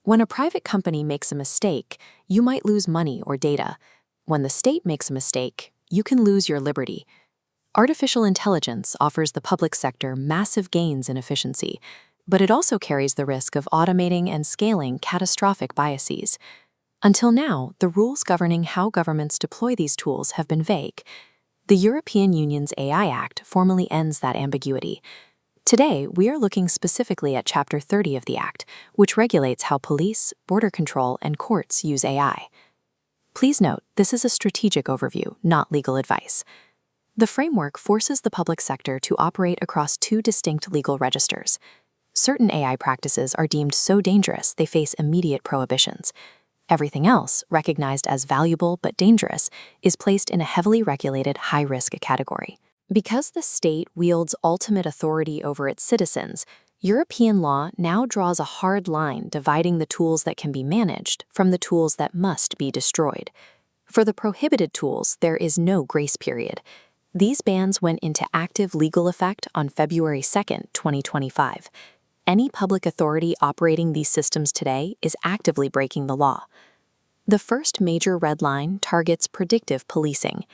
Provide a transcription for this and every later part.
When a private company makes a mistake, you might lose money or data. When the state makes a mistake, you can lose your liberty. Artificial intelligence offers the public sector massive gains in efficiency, but it also carries the risk of automating and scaling catastrophic biases. Until now, the rules governing how governments deploy these tools have been vague. The European Union's AI Act formally ends that ambiguity. Today, we are looking specifically at Chapter 30 of the Act, which regulates how police, border control, and courts use AI. Please note, this is a strategic overview, not legal advice. The framework forces the public sector to operate across two distinct legal registers. Certain AI practices are deemed so dangerous they face immediate prohibitions. Everything else, recognized as valuable but dangerous, is placed in a heavily regulated high-risk category. Because the state wields ultimate authority over its citizens, European law now draws a hard line dividing the tools that can be managed from the tools that must be destroyed. For the prohibited tools, there is no grace period. These bans went into active legal effect on February 2, 2025. Any public authority operating these systems today is actively breaking the law. The first major red line targets predictive policing.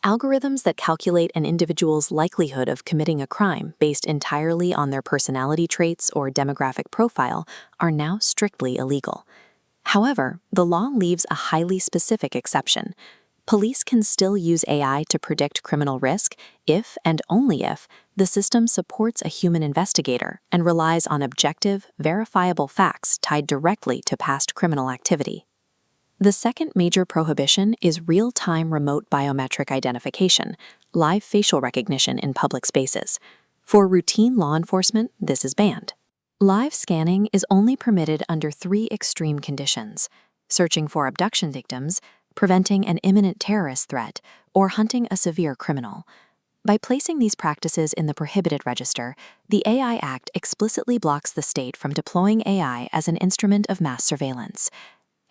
Algorithms that calculate an individual's likelihood of committing a crime based entirely on their personality traits or demographic profile are now strictly illegal. However, the law leaves a highly specific exception. Police can still use AI to predict criminal risk if and only if the system supports a human investigator and relies on objective, verifiable facts tied directly to past criminal activity. The second major prohibition is real-time remote biometric identification, live facial recognition in public spaces. For routine law enforcement, this is banned. Live scanning is only permitted under 3 extreme conditions: searching for abduction victims, preventing an imminent terrorist threat, or hunting a severe criminal. By placing these practices in the prohibited register, the AI Act explicitly blocks the state from deploying AI as an instrument of mass surveillance.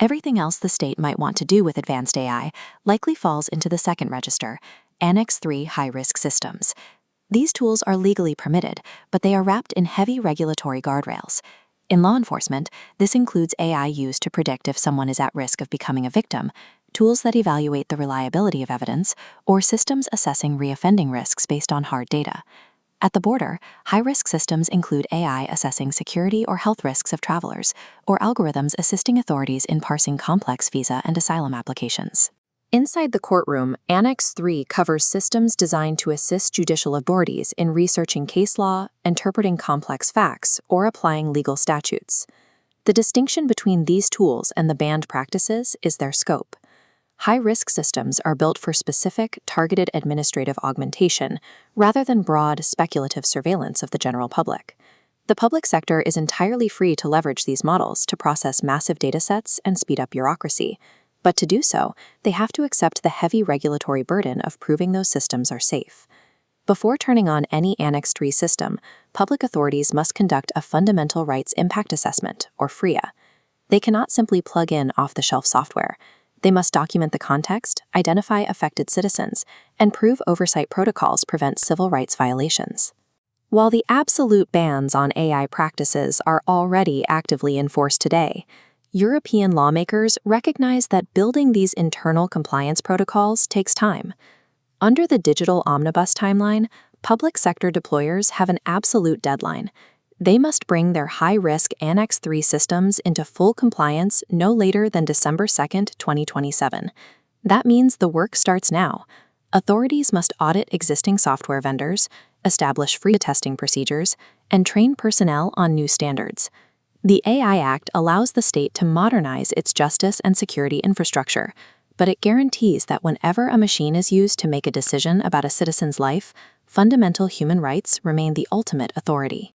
Everything else the state might want to do with advanced AI likely falls into the second register, Annex 3 high-risk systems. These tools are legally permitted, but they are wrapped in heavy regulatory guardrails. In law enforcement, this includes AI used to predict if someone is at risk of becoming a victim, tools that evaluate the reliability of evidence, or systems assessing reoffending risks based on hard data. At the border, high-risk systems include AI assessing security or health risks of travelers, or algorithms assisting authorities in parsing complex visa and asylum applications. Inside the courtroom, Annex 3 covers systems designed to assist judicial authorities in researching case law, interpreting complex facts, or applying legal statutes. The distinction between these tools and the banned practices is their scope. High-risk systems are built for specific, targeted administrative augmentation rather than broad, speculative surveillance of the general public. The public sector is entirely free to leverage these models to process massive datasets and speed up bureaucracy, but to do so, they have to accept the heavy regulatory burden of proving those systems are safe. Before turning on any Annex 3 system, public authorities must conduct a Fundamental Rights Impact Assessment, or FRIA. They cannot simply plug in off-the-shelf software. They must document the context, identify affected citizens, and prove oversight protocols prevent civil rights violations. While the absolute bans on AI practices are already actively enforced today, European lawmakers recognize that building these internal compliance protocols takes time. Under the Digital Omnibus timeline, public sector deployers have an absolute deadline. They must bring their high-risk Annex 3 systems into full compliance no later than December 2, 2027. That means the work starts now. Authorities must audit existing software vendors, establish free testing procedures, and train personnel on new standards. The AI Act allows the state to modernize its justice and security infrastructure, but it guarantees that whenever a machine is used to make a decision about a citizen's life, fundamental human rights remain the ultimate authority.